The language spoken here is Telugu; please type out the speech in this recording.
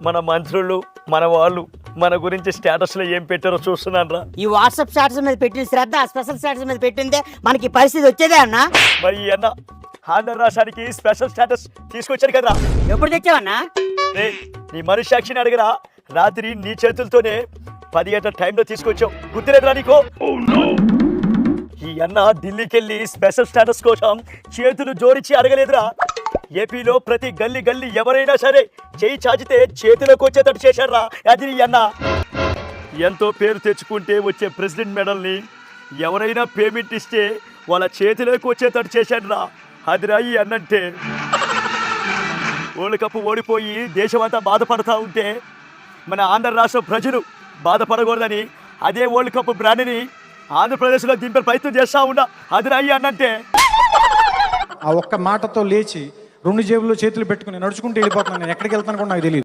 మన మంత్రులు మన వాళ్ళు మన గురించి స్టేటస్లో ఏం పెట్టారో చూస్తున్నాను రా. ఈ వాట్సాప్ స్టేటస్ మీద పెట్టిన శ్రద్ధ స్పెషల్ స్టేటస్ మీద పెట్టిందే మనకి ఈ పరిస్థితి వచ్చేదే అన్నా. మరి ఈ అన్న ఆంధ్ర రాష్ట్రానికి స్పెషల్ స్టేటస్ తీసుకొచ్చారు కదరా. ఎప్పుడు తెచ్చావన్నా? నీ మనుష్యాక్షిని అడిగరా, రాత్రి నీ చేతులతోనే 10 గంటల టైంలో తీసుకొచ్చావు, గుర్తులేదురా నీకు? ఈ అన్న ఢిల్లీకి వెళ్ళి స్పెషల్ స్టేటస్ కోసం చేతులు జోడించి అడగలేదురా. ఏపీలో ప్రతి గల్లీ గల్లీ ఎవరైనా సరే చేయి చాచితే చేతిలోకి వచ్చేటట్టు చేశారా. అది ఈ అన్న ఎంతో పేరు తెచ్చుకుంటే వచ్చే ప్రెసిడెంట్ మెడల్ని ఎవరైనా పేమెంట్ ఇస్తే వాళ్ళ చేతిలోకి వచ్చేటట్టు చేశారా. అదిరా ఈ అన్నంటే. వరల్డ్ కప్ ఓడిపోయి దేశమంతా బాధపడతా ఉంటే మన ఆంధ్ర రాష్ట్ర ప్రజలు బాధపడకూడదని అదే వరల్డ్ కప్ బ్రాండ్ని ఆంధ్రప్రదేశ్లో దింపే ప్రయత్నం చేస్తా ఉన్నా. అదిరా ఈ అన్నంటే. ఆ ఒక్క మాటతో లేచి 2 జేబుల్లో చేతులు పెట్టుకుని నడుచుకుంటూ వెళ్ళిపోతున్నాను. నేను ఎక్కడికి వెళ్తాను కూడా నాకు తెలియదు.